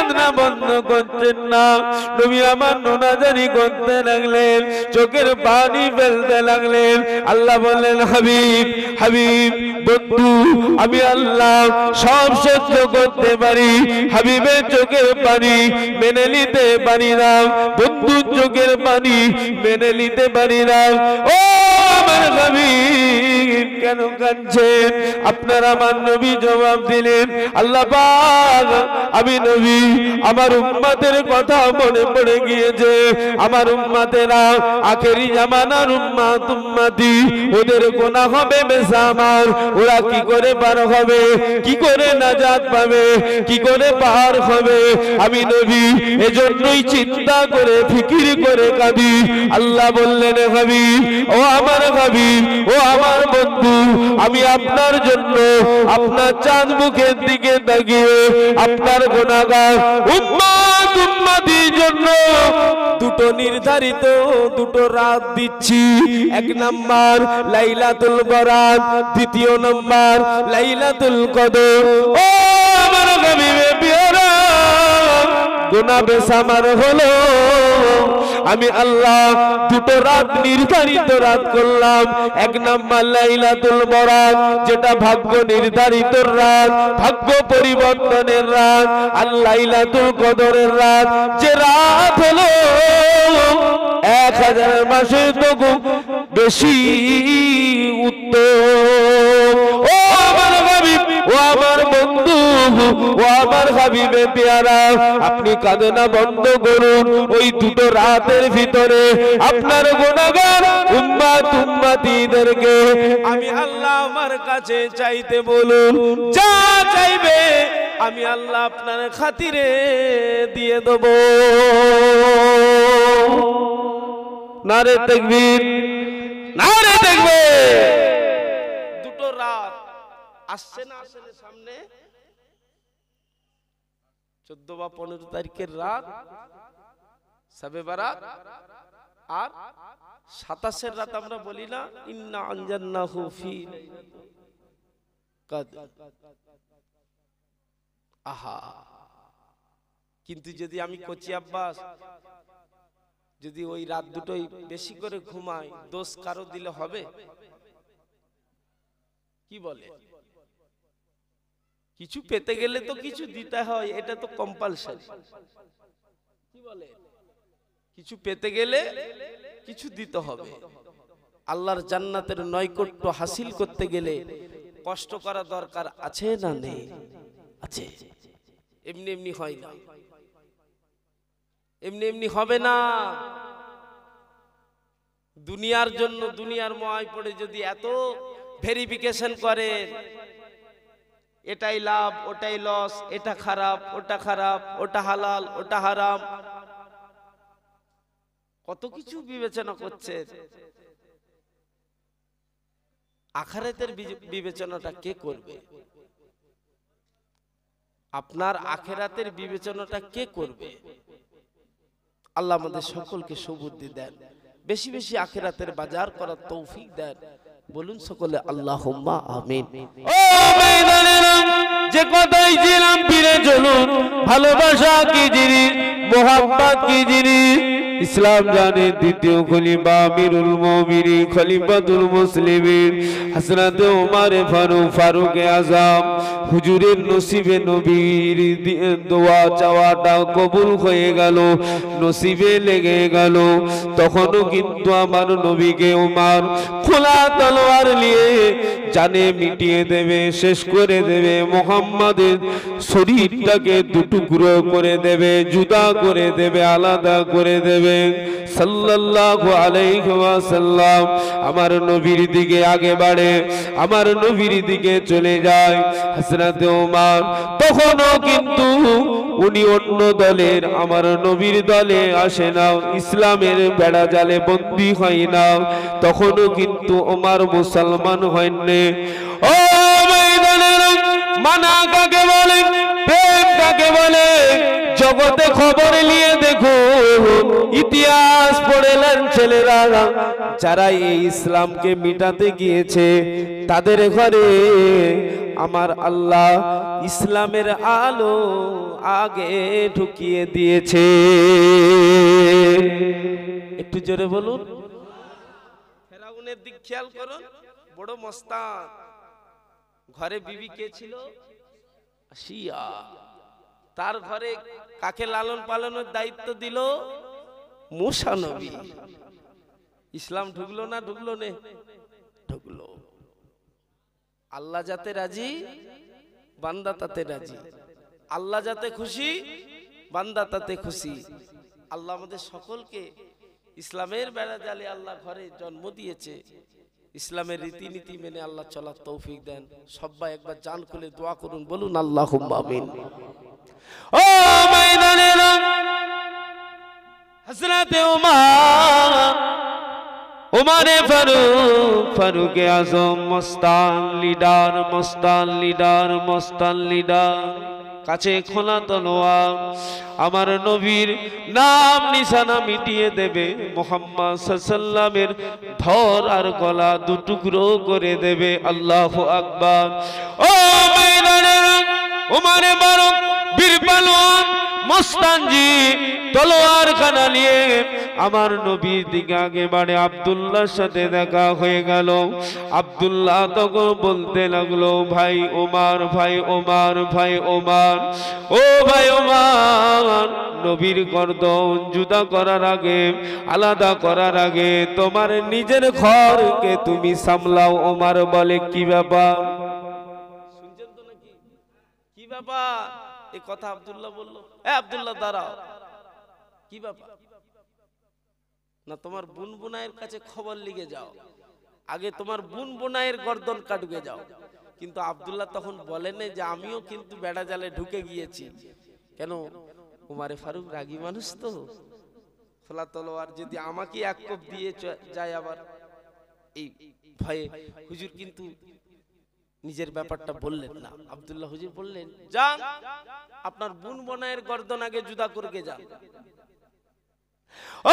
কান্না বন্ধ করছেন না। নবী আমার নোনাজারি করতে লাগলেন, চোখের পানি ফেলতে লাগলেন। আল্লাহ বললেন, হাবিব হাবিব বন্ধু, আমি আল্লাহ সব সহ্য করতে পারি, হাবিবের চোখের পানি মেনে নিতে পারি না, বন্ধুর চোখের পানি মেনে নিতে পারি না। ও আমার হাবিব কেন কাঁদছেন? আপনার আমার নবী জবাব দিলেন, আল্লাহ পাক, আমি নবী, আমার উম্মতের কথা মনে পড়ে গিয়েছে। আমার উম্মতেরা আখেরি জামানার উম্মত উম্মতি, ওদের গুনাহ হবে বেসামার। ওরা কি করে পার হবে, কি করে নাজাত পাবে, কি করে পার হবে? আমি নবী এজন্যই চিন্তা করে ফিকির করে কাঁদি। আল্লাহ বললেন, হাবিব, ও আমার হাবিব, ও আমার বন্ধু, আমি আপনার জন্য আপনার চাঁদ মুখের দিকে তাকিয়ে আপনার গুনাহগার উম্মত উম্মতির জন্য দুটো নির্ধারিত দুটো রাত দিচ্ছি। এক নাম্বার লাইলাতুল বরাত, দ্বিতীয় নাম্বার লাইলাতুল কদর। ও আমার হাবিবে পিয়ারা, গুনাহ বেসামার হলো, আমি আল্লাহ দুটো রাত নির্ধারিত রাত করলাম। এক নাম্বার লাইলাতুল বরাত, যেটা ভাগ্য নির্ধারিত রাত, ভাগ্য পরিবর্তনের রাত। আর লাইলাতুল কদরের রাত, যে রাত হলো 1000 মাসের তো বেশি উত্তম। ও আমার হাবিব, ও আমার বন্ধু, ও আমার হাবিবে পেয়ারা, আপনি কাঁদনা বন্ধ করুন। ওই দুটো রাতের ভিতরে আপনার গুনাহগার উম্মত উম্মতিদেরকে আমি আল্লাহ আমার কাছে চাইতে বলুন, যা চাইবে আমি আল্লাহ আপনার খাতিরে দিয়ে দেব। নারে তাকবীর, নারে তাকবীর। দুটো রাত আসছে না আসলে সামনে, 14 বা 15 তারিখের রাত শবে বারাত, আর 27 রাত আমরা বলি না, ইন্না আনজালনাহু ফি কদর। আহা, কিন্তু যদি আমি কচি আব্বাস যদি ওই রাত দুটোই বেশি করে ঘুমাই, দোষ কারো দিলে হবে? কি বলে? কিছু পেতে গেলে তো কিছু দিতে হয়, এটা তো কম্পালসারি। কি বলে? কিছু পেতে গেলে কিছু দিতে হবে। আল্লাহর জান্নাতের নৈকট্য হাসিল করতে গেলে কষ্ট করা দরকার আছে না নেই? আছে। এমনি এমনি হয় না, এমনি এমনি হবে না। দুনিয়ার জন্য দুনিয়ার মোহায় পড়ে যদি এত ভেরিফিকেশন করেন, এটাই লাভ, ওটাই লস, এটা খারাপ, ওটা খারাপ, ওটা হালাল, ওটা হারাম, কত কিছু বিবেচনা করছে। আখিরাতের বিবেচনাটা কে করবে? আপনার আখিরাতের বিবেচনাটা কে করবে? আল্লাহ আমাদের সকলকে সুবুদ্ধি দেন, বেশি বেশি আখিরাতের বাজার করার তৌফিক দেন। বলুন সকলে আল্লাহুম্মা আমিন। ও ময়দানেরা, যে কথাই ছিলাম ফিরে চলুন। ভালোবাসা কি জিনিস, মোহাব্বত কি জিনিস, ইসলাম জানে দ্বিতীয় খলিফা আমিরুল মুমিনিন খলিফাতুল মুসলিমিন হযরত ওমর ফারুক আযম হুজুরের নসিবে নবীর দোয়া চাওয়াটা কবুল হয়ে গেল, নসিবে লেগে গেল। তখনও কিন্তু আমার নবীকে ওমর খোলা তলোয়ার নিয়ে জানে মিটিয়ে দেবে, শেষ করে দেবে, মুহাম্মাদের শরীরটাকে দুটুকরো করে দেবে, জুদা করে দেবে, আলাদা করে দেবে। সাল্লাল্লাহু আলাইহি ওয়াসাল্লাম আমার নবীর দিকে আগে বাড়ে, আমার নবীর দিকে চলে যায় হযরত ওমর। তখনও কিন্তু উনি অন্য দলের, আমার নবীর দলে আসে না, ইসলামের বেড়া জালে বন্দী হয় না। তখনও কিন্তু ওমর মুসলমান হয়নি। ও ময়দানের মানা কাকে বলে, প্রেম কাকে বলে, জগতে খবর নিয়ে দেখো, ইতিহাস পড়েলেন ছেলেরা, যারা এই ইসলামকে মিটাতে গিয়েছে তাদের ঘরে আমার আল্লাহ ইসলামের আলো আগে ঢুকিয়ে দিয়েছে। একটু জোরে বলুন। ফেরাউনের দিক খেয়াল করুন, বড় মস্তান। ঘরে বিবি কে ছিল? আসিয়া। তার ঘরে কাকে লালন পালনের দায়িত্ব দিল? মুসা নবী। ইসলাম ঢুকলো না ঢুকলো না? ঢুকলো। আল্লাহ যাতে রাজি, বান্দা তাতে রাজি। আল্লাহ যাতে খুশি, বান্দা তাতে খুশি। আল্লাহ আমাদের সকলকে ইসলামের বেড়া জালে আল্লাহ ঘরে জন্ম দিয়েছে। ইসলামের রীতিনীতি মেনে আল্লাহ চলার তৌফিক দেন। সবাই একবার জান খুলে দোয়া করুন, বলুন আল্লাহুম্মা আমিন। ও ময়দানের হযরত উমারে ফারুক, ফারুকে আজম, মস্তান লিডার, মস্তান লিডার, মস্তান লিডার। কাছে খোলা তলোয়ার, আমার নবীর নাম নিশানা মিটিয়ে দেবে। মুহাম্মদ সাল্লাল্লাহু ধর আর গলা দুটুকরো করে দেবে। আল্লাহু আকবার। ও ময়দানের উমারে ফারুক বীর পালোয়ান মস্তানজি তলোয়ার খানা নিয়ে আমার নবীর দিকে আগে বাড়ে। আব্দুল্লাহর সাথে দেখা হয়ে গেল। আব্দুল্লাহ তখন বলতে লাগলো, ভাই ওমর, ভাই ওমর, ভাই ওমর, ও ভাই ওমর, নবীর গর্দন জুদা করার আগে, আলাদা করার আগে তোমার নিজের ঘরকে তুমি সামলাও। ওমর বলে, কি ব্যাপার? শুনছেন তো নাকি? কি ব্যাপার? এই কথা আব্দুল্লাহ বলল। আব্দুল্লাহ দাঁড়াও, কি ব্যাপার? না তোমার বুন বুনাইয়ের কাছে খবর লিখে যাও, আগে তোমার বুন বুনাইয়ের গর্দন কাটুকে যাও। কিন্তু আব্দুল্লাহ তখন বলেন যে আমিও কিন্তু বেড়া জালে ঢুকে গিয়েছি। কেন? উমারে ফারুক রাগী মানুষ তো, খোলা তলোয়ার যদি আমাকে এক কোপ দিয়ে যায় আবার, এই ভয়ে হুজুর কিন্তু নিজের ব্যাপারটা বললেন না। আব্দুল্লাহ হুজুর বললেন, যান আপনার বুন বোনাইয়ের গর্দন আগে জুদা করে যান।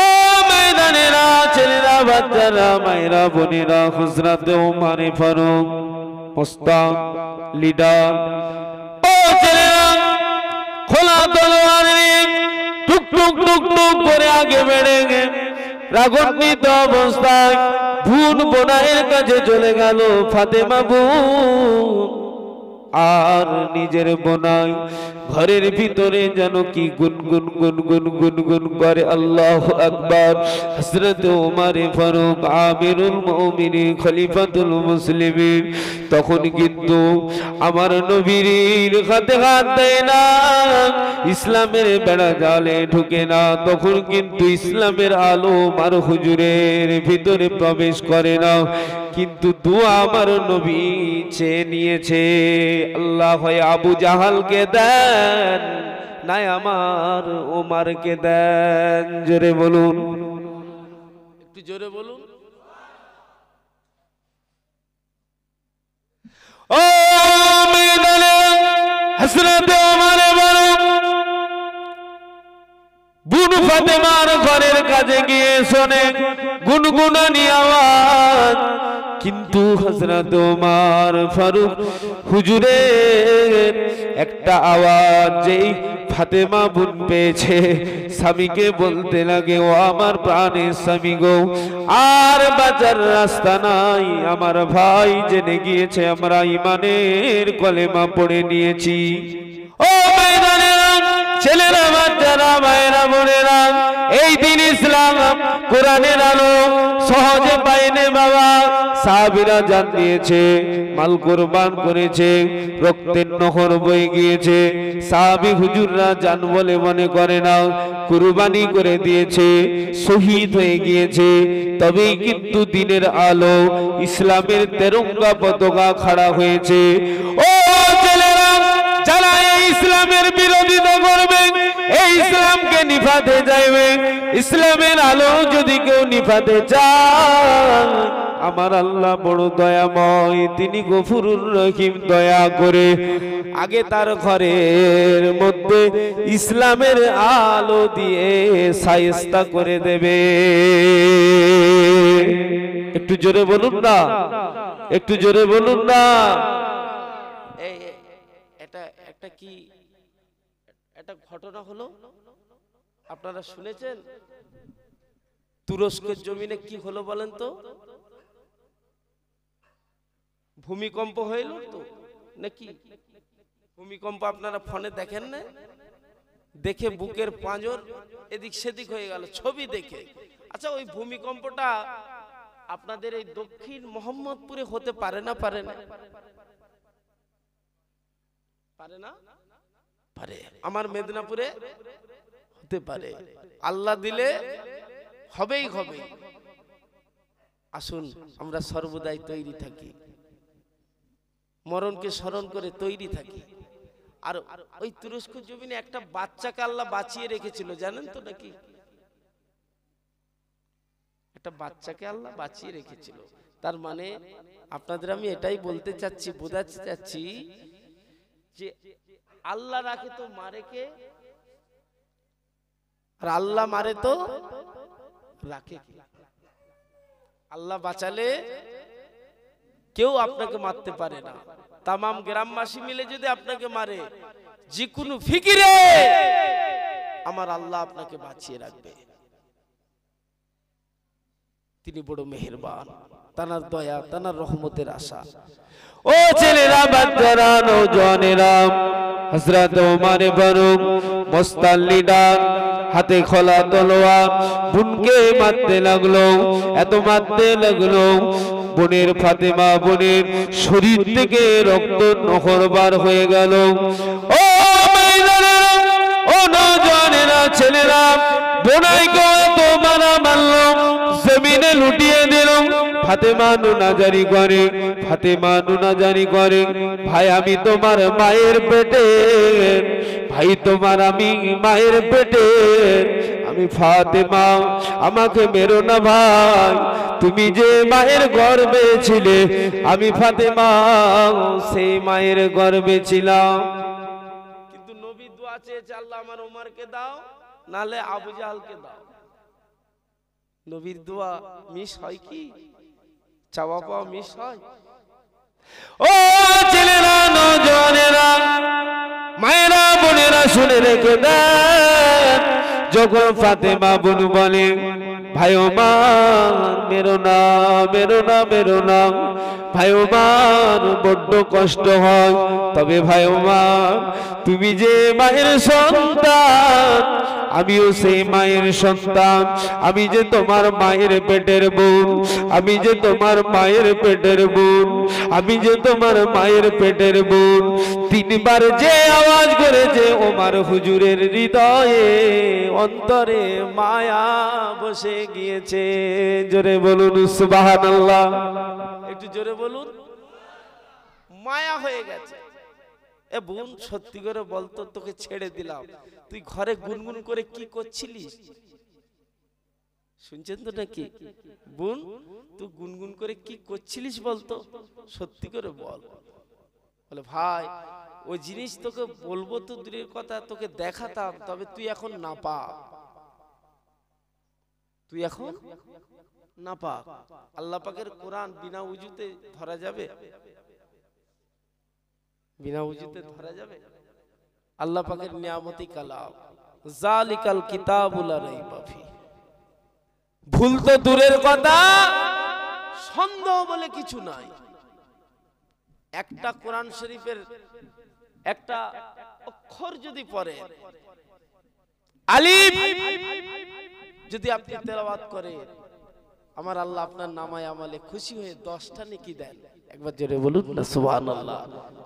ও ময়দানেরা, ছেলেরা, বাচ্চারা, মায়েরা, বোনেরা, হযরত উমারে ফারুক মস্তান লিডার, ও ছেলেরা খোলা তলোয়ার নিয়ে টুক টুক টুক টুক করে আগে বেড়ে গে রাগান্বিত অবস্থায় বুন বোনাইয়ের কাছে চলে গেল। ফাতেমা বোন আর নিজের বোনাই ঘরের ভিতরে যেন কি গুনগুন গুনগুন গুনগুন করে। আল্লাহু আকবার। হযরত উমারে ফারুক আমিরুল মুমিনিন খলিফাতুল মুসলিমিন তখন কিন্তু আমার নবীর হাতে হাত দেয় না, ইসলামের বেড়া জালে ঢুকে না। তখন কিন্তু ইসলামের আলো আমার হুজুরের ভিতরে প্রবেশ করে না। কিন্তু দোয়া আমার নবী চেয়ে নিয়েছে। আল্লাহ হয় আবু জাহালকে দেন, নাই আমার ওমরকে দেন। জোরে বলুন, একটু জোরে বলুন। ও ময়দানে হযরত উমারে ফারুক বুন ফাতেমার ঘরের কাছে গিয়ে শোনে গুনগুনানি আওয়াজ। কিন্তু হযরত উমর ফারুক হুজুরের একটা আওয়াজ যেই ফাতেমা বোন পেয়েছে, স্বামীকে বলতে লাগে, ও আমার প্রাণের স্বামী গো, আর বাঁচার রাস্তা নাই। আমার ভাই জেনে গিয়েছে আমরা ইমানের কলেমা পড়ে নিয়েছি। ও ময়দানেরা, ছেলেরা, বাচ্চারা, মায়েরা, বোনেরা, এই দিন ইসলাম কোরআনের আলো সহজে পাইনে বাবা। সাহাবীরা জান দিয়েছে, মাল কুরবান করেছে, রক্তের নহর বয়ে গিয়েছে। সাহাবী হুজুররা জান বলে মনে করে না, কুরবানি করে দিয়েছে, শহীদ হয়ে গিয়েছে। তবেই কিন্তু দিনের আলো, ইসলামের তেরঙ্গা পতাকা খাড়া হয়েছে। ও ছেলেরা, যারা এই ইসলামের বিরোধিতা করবে, এই ইসলামকে নিভাতে যাইবে, ইসলামের আলো যদি কেউ নিভাতে চায়, আমার আল্লাহ বড় দয়াময়, তিনি গফুরুর রহিম। দয়া করে আগে তার ঘরের মধ্যে ইসলামের আলো দিয়ে শায়েস্তা করে দেবে। একটু জোরে বলুন না, একটু জোরে বলুন না। এটা একটা কি একটা ঘটনা হলো, আপনারা শুনেছেন? তুরস্কের জমিনে কি হলো বলেন তো? ভূমিকম্প হইল তো নাকি? ভূমিকম্প আপনারা ফোনে দেখেন না? দেখে বুকের পাঁজর এদিক সেদিক হয়ে গেল ছবি দেখে। আচ্ছা, ওই ভূমিকম্পটা আপনাদের এই দক্ষিণ মোহাম্মদপুরে হতে পারে না? পারে না? পারে না? পারে। আমার মেদিনীপুরে হতে পারে। আল্লাহ দিলে হবেই হবে। আসুন আমরা সর্বদাই তৈরি থাকি, মরণকে স্মরণ করে তৈরি থাকি। আর ওই তুরস্ক জমিনে একটা বাচ্চাকে আল্লাহ বাঁচিয়ে রেখেছিল, জানেন তো নাকি? একটা বাচ্চাকে আল্লাহ বাঁচিয়ে রেখেছিল। তার মানে আপনাদের আমি এটাই বলতে চাচ্ছি, বোঝাতে চাচ্ছি যে আল্লাহ রাখে তো মারে কে? আর আল্লাহ মারে তো রাখে কে? আল্লাহ বাঁচালে কেউ আপনাকে মারতে পারে না। তামাম গ্রামবাসী মিলে যদি আপনাকে মারে, যে কোনো ফিকিরে আমার আল্লাহ আপনাকে বাঁচিয়ে রাখবে। তিনি বড় মেহেরবান, তানার দয়া, তানার রহমতের আশা। ও ছেলেরা, বাচ্চারা, নওজওয়ানেরা, হযরত ওমর ফারুক মুস্তাল্লি ডান, হাতে খোলা তলোয়ার বোনকে মারতে লাগলো। এত মারতে লাগলো, বোনের ফাতেমা বোনের শরীর থেকে রক্ত নহর বার হয়ে গেল। ও মেয়েরা, ও নওজওয়ানেরা, ছেলেরা, বোনাইকে এত মারা মারলো, জমিনে লুটিয়ে দিল। ফাতেমা নুনাজারি করে, ফাতেমা নুনাজারি করে, ভাই আমি তোমার মায়ের পেটে, ভাই তোমার আমি মায়ের পেটে, আমি ফাতেমা, আমাকে মেরো না ভাই, তুমি যে মায়ের গর্ভে ছিলে, আমি ফাতেমা সেই মায়ের গর্ভে ছিলাম। কিন্তু নবী দোয়া চেয়েছে, আল্লাহ আমার ওমরকে দাও, নালে আবু জাহলকে দাও। নবীর দোয়া মিস হয় কি? চাওয়া পাওয়া মিস হয়? ও ছেলেরা, নওজওয়ানেরা, মায়েরা, বোনেরা, শুনে রেখে দেন। যখন ফাতেমা বোন বলে, ভাই ওমর মেরো না, মেরো না, মেরো না, ভাই ওমর বড্ড কষ্ট হয়, তবে ভাই ওমর তুমি যে মায়ের সন্তান, আমিও সেই মায়ের সন্তান, আমি যে তোমার মায়ের পেটের বোন, আমি যে তোমার মায়ের পেটের বোন, আমি যে তোমার মায়ের পেটের বোন। তিনবার যে আওয়াজ করেছে, ওমর হুজুরের হৃদয়ে অন্তরে মায়া বসে গিয়েছে। জোরে বলুন সুবহানাল্লাহ। একটু জোরে বলুন। মায়া হয়ে গেছে। এ বোন, সত্যি করে বলতো, তোকে ছেড়ে দিলাম, তুই ঘরে গুনগুন করে কি করছিলিস? শুনছেন তো নাকি? বোন, তুই গুনগুন করে কি করছিলিস বলতো, সত্যি করে বল। বলে, ভাই ওই জিনিস তোকে বলবো তো দূরের কথা, তোকে দেখাতাম, তবে তুই এখন না পা, তুই এখন না পা। আল্লাহ পাকের কোরআন বিনা উজুতে ধরা যাবে? বিনা উজুতে ধরা যাবে? আল্লাহ পাকের নিয়ামতি কালাম, জালিকাল কিতাবুল লা রাইবা ফি। ভুল তো দূরের কথা, সন্দেহ বলে কিছু নাই। একটা কোরআন শরীফের একটা অক্ষর যদি পড়ে, আলিফ যদি আপনি তেলাওয়াত করে, আমার আল্লাহ আপনার নামায় আমালে খুশি হয়ে 10টা নেকি দেন। একবার জোরে বলুন না সুবহানাল্লাহ।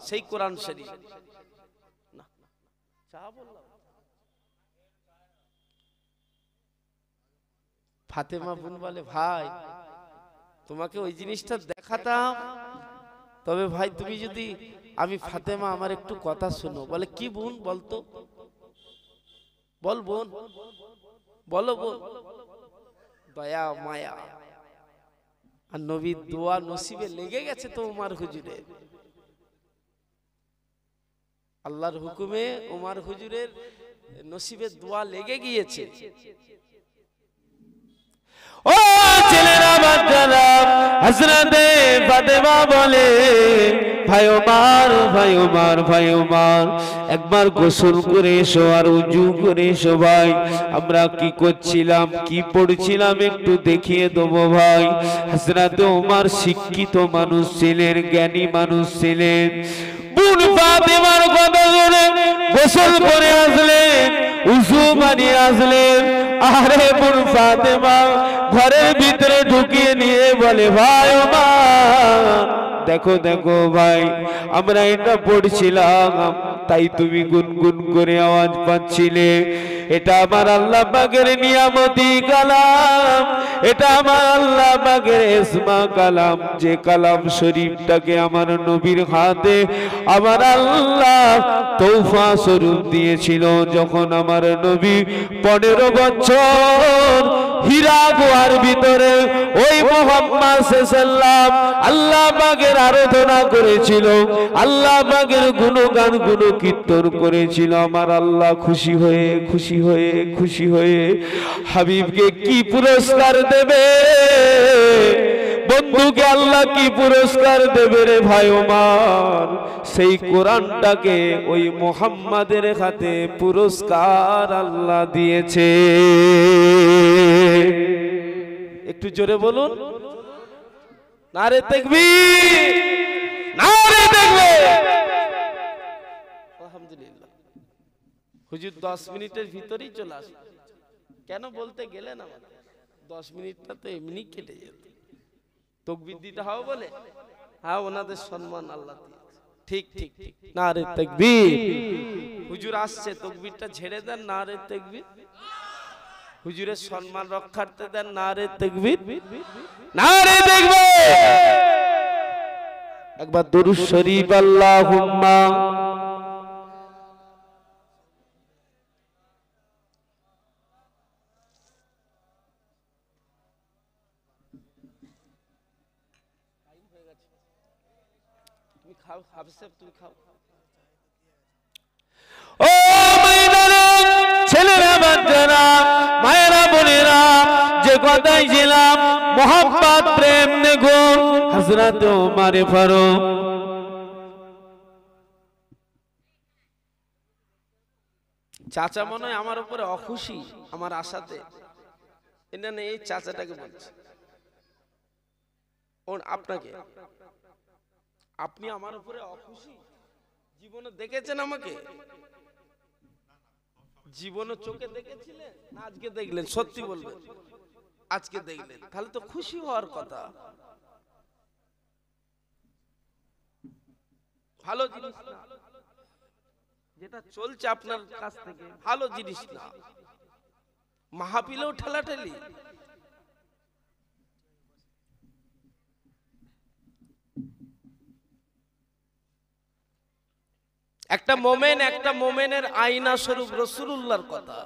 সেই কোরআন শরীফ না, চা বললাম। ফাতেমা বোন বলে, ভাই তোমাকে ওই জিনিসটা দেখাতাম, তবে ভাই তুমি যদি, আমি ফাতেমা আমার একটু কথা শোনো। বলে, কি বোন বলতো? বল বোন, বলো বোন। দয়া মায়া আর নবীর দোয়া নসিবে লেগে গেছে তো ওমর হুজুরের। আল্লাহর হুকুমে ওমর হুজুরের নসিবে দোয়া লেগে গিয়েছে। ও ছেলেরা, বাচ্চারা, হযরতে ফাতেমা বলে ভাই ওমর ভাই ওমর ভাই ওমর একবার গোসল করে এসো আর ওযু করে এসো ভাই আমরা কি করছিলাম কি পড়ছিলাম একটু দেখিয়ে দেবো ভাই হযরতে ওমর শিক্ষিত মানুষ ছিলেন জ্ঞানী মানুষ ছিলেন বোন ফাতেমার কথা শুনে গোসল করে আসলেন উযু বানিয়ে আসলেন আরে বোন ফাতেমা ঘরের ভিতরে ঢুকিয়ে নিয়ে বলে ভাই ওমর দেখো দেখো ভাই আমরা এটা পড়ছিলাম তাই তুমি গুনগুন করে আওয়াজ পাচ্ছিলে এটা আমার আল্লাহ পাকের নিয়ামতি কালাম এটা আমার আল্লাহ পাকের ইসমা কালাম যে কালাম শরীফটাকে আমার নবীর হাতে আমার আল্লাহ তৌফা স্বরূপ দিয়েছিল যখন আমার নবী 15 বছর হীরা গুহার ভিতরে ওই মুহাম্মদ সাল্লাল্লাহু আল্লাহ পাকের আরাধনা করেছিল আল্লাহ পাকের গুণগান গুণ কীর্তন করেছিল আমার আল্লাহ খুশি হয়ে খুশি হয়ে খুশি হয়ে হাবিবকে কি পুরস্কার দেবে বন্ধুকে আল্লাহ কি পুরস্কার দেবে রে ভাই ওমর সেই কোরআনটাকে ওই মুহাম্মাদের হাতে পুরস্কার আল্লাহ দিয়েছে একটু জোরে বলুন নারে তাকবীর নারে তাকবীর আলহামদুলিল্লাহ হুজুর 10 মিনিটের ভিতরেই চলে আসে কেন বলতে গেলেন আমার 10 মিনিটটা তো এমনি কেটে যেত তাকবীর দিতে হবে বলে হ্যাঁ ওনাদের সম্মান আল্লাহ দিয়েছে ঠিক ঠিক ঠিক নারে তাকবীর হুজুর আসছে তাকবীরটা ছেড়ে দেন নারে তাকবীর হুজুরের সম্মান রক্ষার্থে দেন নারে তাকবীর নারে তাকবীর একবার দরুদ শরীফ আল্লাহুম্মা তুমি খাও হাফেজ তুমি খাও ও ময়দানে ছেলেরা বাচ্চারা মায়েরা বোনেরা যে কথাই ছিলাম মোহাম্মত প্রেম দেখো হযরত ওমর ফারুক চাচা মনে হয় আমার উপরে অখুশি আমার আশাতে এটা না এই চাচাটাকে বলছে ওর আপনাকে আপনি আমার উপরে অখুশি জীবনে দেখেছেন আমাকে জীবনে চোখে দেখেছিলেন না আজকে দেখলেন সত্যি বলবেন আজকে দেখলেন তাহলে তো খুশি হওয়ার কথা ভালো জিনিস না যেটা চলছে আপনার কাছ থেকে ভালো জিনিস না মাহফিলেও ঠেলাঠেলি একটা মোমেনের আয়না স্বরূপ রাসূলুল্লাহর কথা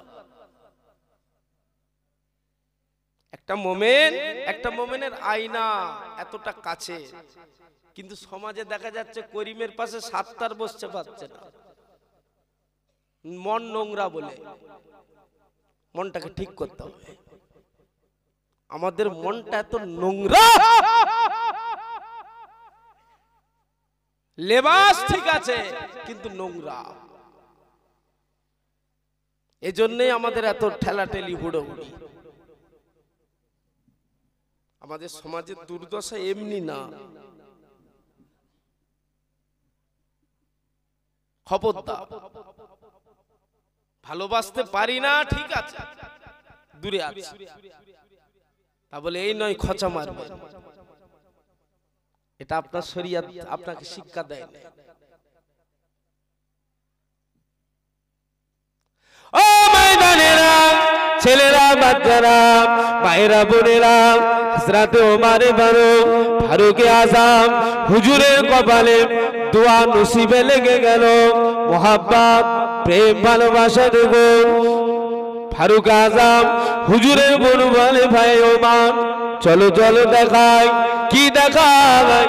একটা মোমেনের আয়না এতটা কাছে কিন্তু সমাজে দেখা যাচ্ছে করিমের পাশে 7টার বসতে পারছে না মন নোংরা বলে মনটাকে ঠিক করতে হবে আমাদের মনটা এত নোংরা লেবাস ঠিক আছে কিন্তু নোংরা এজন্যই আমাদের এত ঠেলাঠেলি হুড়োহুড়ি আমাদের সমাজের দুর্দশা এমনি না খবরদার ভালোবাসতে পারি না ঠিক আছে দূরে আছে তা বলে এই নয় খচা মারবে এটা আপনার শরীয়ত আপনাকে শিক্ষা দেয় না ও ময়দানেরা ছেলেরা বাচ্চারা মায়েরা বোনেরা হযরত ওমর ফারুক আযম হুজুরের কপালে দোয়া নসিবে লেগে গেল মোহাব্বত প্রেম ভালোবাসা দেখো ফারুক আযম হুজুরের বোন বলে ভাই ওমর চলো চলো দেখাই কি দেখায়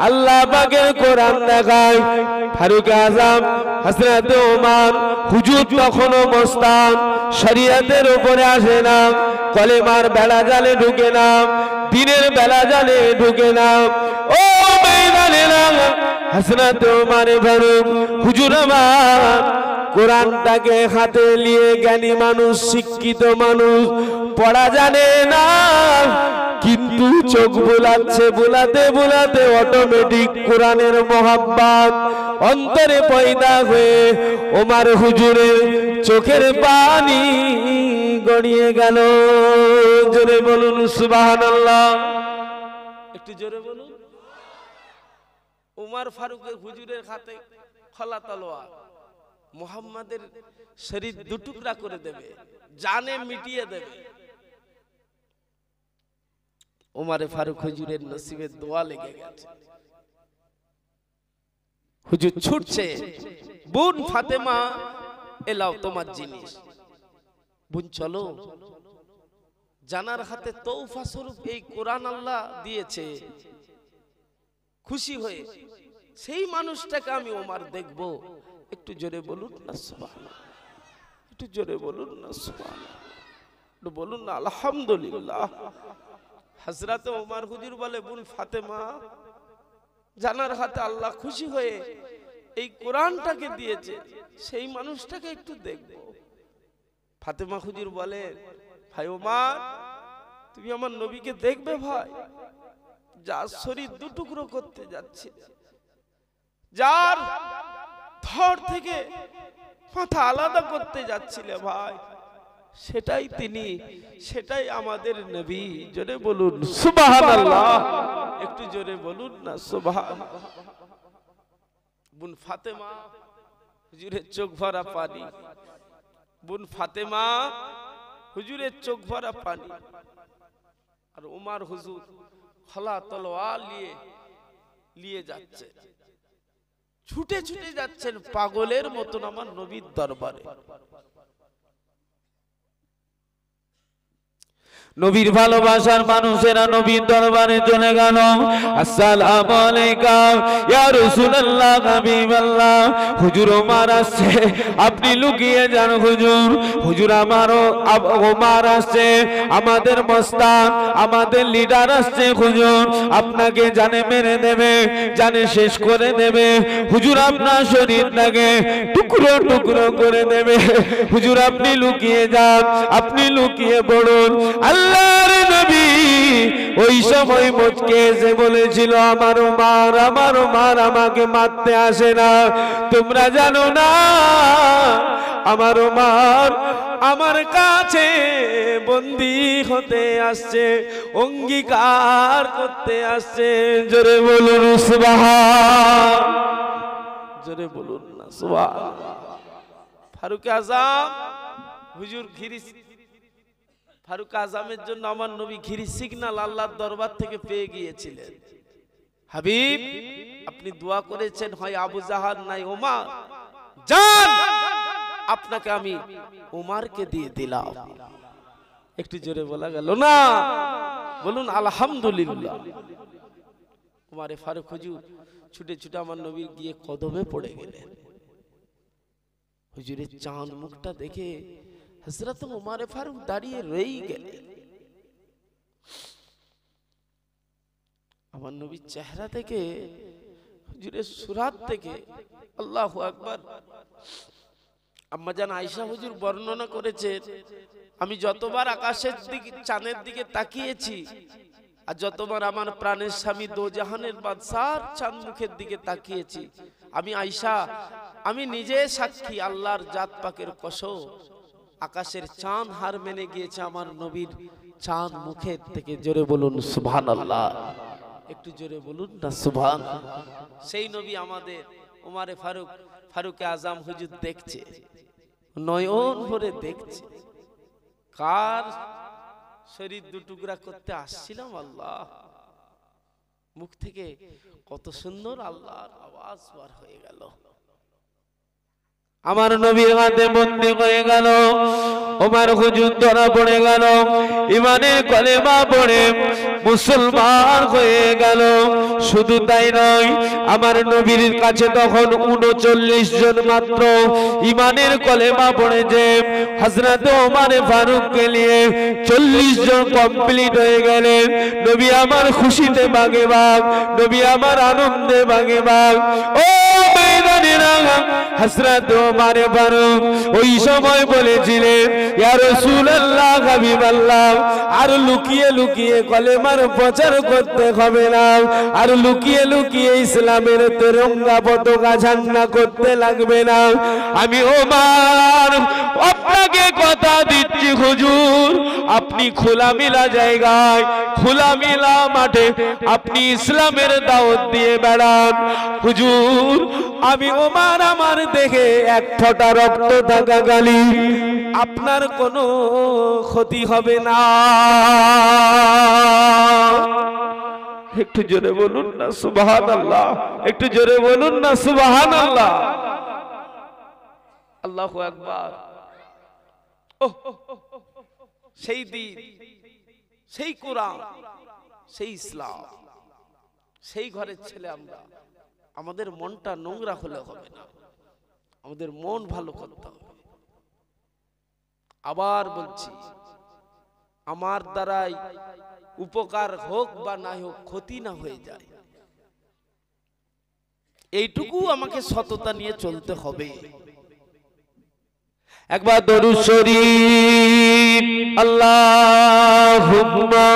আল্লাহ পাকের কোরআন দেখায় ফারুক আযম হযরত ওমর হুজুর তখনও মস্তান শরীয়তের উপরে আসে না কলেমার বেড়া জালে ঢুকে না দিনের বেলা জানে ঢুকে না। ও মেয়েরা হযরত ওমর ফারুক হুজুর আমার কোরআনটাকে হাতে নিয়ে জ্ঞানী মানুষ, শিক্ষিত মানুষ, পড়া জানে না, কিন্তু চোখ বোলাচ্ছে, বোলাতে বোলাতে অটোমেটিক কোরআনের মহাব্বত অন্তরে পয়দা হয়ে ওমর হুজুরের চোখের পানি গড়িয়ে গেল। জোরে বলুন সুবহানাল্লাহ। একটু জোরে বলুন। ওমর ফারুকের হুজুরের হাতে খোলা তলোয়ার, মুহাম্মাদের শরীর দুটুকরা করে দেবে, জানে মিটিয়ে দেবে। ওমর ফারুক হুজুরের নসিবে দোয়া লেগে গেছে। হুজুর ছুটছে, বোন ফাতেমা এলাও তোমার জিনিস। বোন চলো, জানার হাতে তৌফা স্বরূপ এই কোরআন আল্লাহ দিয়েছে, খুশি হয়ে সেই মানুষটাকে আমি ওমর দেখব। একটু জোরে বলুন না সুবহানাল্লাহ, একটু জোরে বলুন না সুবহানাল্লাহ, একটু বলুন না আলহামদুলিল্লাহ। হযরত ওমর হুজুর বলে, বোন ফাতেমা, জানার হাতে আল্লাহ খুশি হয়ে এই কোরআনটাকে দিয়েছে, সেই মানুষটাকে একটু দেখব। ফাতেমা হুজুর বলে, ভাই ওমর, তুমি আমার নবীকে দেখবে ভাই? যার শরীর দুটুকরো করতে যাচ্ছে, যার ধড় থেকে মাথা আলাদা করতে যাচ্ছিলে ভাই, সেটাই তিনি, সেটাই আমাদের নবী। জোরে বলুন সুবহানাল্লাহ, একটু জোরে বলুন না সুবহানাল্লাহ। বোন ফাতেমা হুজুরের চোখ ভরা পানি, বোন ফাতেমা হুজুরের চোখ ভরা পানি। আর ওমর হুজুর খোলা তলোয়ার নিয়ে যাচ্ছে, ছুটে ছুটে যাচ্ছেন পাগলের মতন আমার নবীর দরবারে। নবীর ভালোবাসার মানুষেরা নবীর দরবারে চলে গেল। আসসালামু আলাইকুম ইয়া রাসূলুল্লাহ, হাবিবাল্লাহ। হুজুর ওমর আসছে, আপনি লুকিয়ে যান হুজুর। হুজুর আমারও ওমর আসছে, আমাদের মস্তান, আমাদের লিডার আসছে হুজুর, আপনাকে জানে মেরে দেবে, জানে শেষ করে দেবে হুজুর, আপনার শরীরটাকে টুকরো টুকরো করে দেবে হুজুর, আপনি লুকিয়ে যান, আপনি লুকিয়ে পড়ুন। আল্লাহর নবী ওই সময় মুচকে এসে বলেছিল, আমার ওমর, আমার ওমর আমাকে মারতে আসে না, তোমরা জানো না আমার ওমর আমার কাছে বন্দী হতে আসছে, অঙ্গীকার করতে আসছে। জোরে বলুন সুবহান, জোরে বলুন না সুবহান। ফারুক আজম হুজুর ঘিরি, ফারুক আজমের জন্য আমার নবী ঘিরি সিগন্যাল আল্লাহর দরবার থেকে পেয়ে গিয়েছিলেন। হাবিব, আপনি দোয়া করেছেন, হয় আবু জাহাল নাই ওমর, যান, আপনাকে আমি ওমরকে দিয়ে দিলাম। একটু জোরে বলা গেল না? বলুন আলহামদুলিল্লাহ। ওমরে ফারুক হুজুর ছুটে ছুটে আমার নবীর গিয়ে কদমে পড়ে গেলেন। হুজুরের চাঁদ মুখটা দেখে হযরত ওমর ফারুক দাঁড়িয়ে রয়েই গেলেন। আমার নবীর চেহারা থেকে, হুজুরের সুরাত থেকে, আল্লাহু আকবার। আম্মা জান আয়েশা হুজুর বর্ণনা করেছেন, আমি যতবার আকাশের দিকে, চাঁদের দিকে তাকিয়েছি, আর যতবার আমার প্রাণের স্বামী দোজাহানের বাদশার চাঁদ মুখের দিকে তাকিয়েছি, আমি আয়েশা, আমি নিজে সাক্ষী, আল্লাহর জাত পাকের কসম, আকাশের চাঁদ হার মেনে গিয়েছে আমার নবীর চাঁদ মুখের থেকে। জোরে বলুন সুবহানাল্লাহ, একটু জোরে বলুন না সুবহান। সেই নবী আমাদের ওমরে ফারুক, ফারুক আজম হুজুর দেখছে, নয়ন ভরে দেখছে, কার শরীর দুটুকরা করতে আসছিলাম। আল্লাহ মুখ থেকে কত সুন্দর আল্লাহর আওয়াজ বার হয়ে গেল। আমার নবীর হাতে বন্দী হয়ে গেল। ওমর হুজুর ধরা পড়ে গেল, ইমানের কলেমা পড়ে মুসলমান হয়ে গেল। শুধু তাই নয়, আমার নবীর কাছে তখন 39 জন মাত্র ইমানের কলেমা পড়েছে। হযরত ওমর ফারুককে নিয়ে 40 জন কমপ্লিট হয়ে গেলেন। নবী আমার খুশিতে বাগে বাগ, নবী আমার আনন্দে বাগে বাগ। ও বেদানিরা, হযরত ওমর ফারুক ওই সময় বলেছিলেন, ইয়া রাসূলুল্লাহ, হাবিবাল্লাহ, আর লুকিয়ে লুকিয়ে কলেমার প্রচার করতে হবে না, আর লুকিয়ে লুকিয়ে ইসলামের তেরঙ্গা পতাকা ঝান্ডা করতে লাগবে না। আমি ওমর আপনাকে কথা দিচ্ছি হুজুর, আপনি খোলামেলা জায়গায়, খোলামেলা মাঠে আপনি ইসলামের দাওয়াত দিয়ে বেড়ান। হুজুর, আমি ওমর আমার দেখে এক ফোঁটা রক্ত থাকা গালি আপনার কোনো ক্ষতি হবে না। একটু জোরে বলুন না সুবহানাল্লাহ, একটু জোরে বলুন না সুবহানাল্লাহ। আল্লাহু আকবার। সেই দিন, সেই কোরআন, সেই ইসলাম, সেই ঘরের ছেলে আমরা। আমাদের মনটা নোংরা হলে হবে না, আমাদের মন ভালো করতে হবে। আবার বলছি, আমার দ্বারাই উপকার হোক বা না হোক, ক্ষতি না হয়ে যায়, এইটুকু আমাকে সততা নিয়ে চলতে হবে। একবার দরুদ শরীফ, আল্লাহুম্মা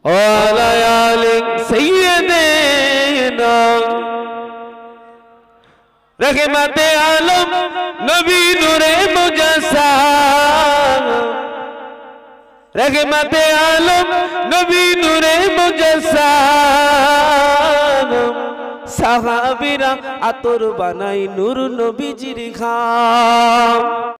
ওয়ালা আলি সাইয়্যিদিনা রহমতে আলম নবী নূরে মুজাসসাম, রহমতে আলম নবী নূরে মুজাসসাম। সাহাবীরা আতর বানাই নূর নবীজির ঘাম।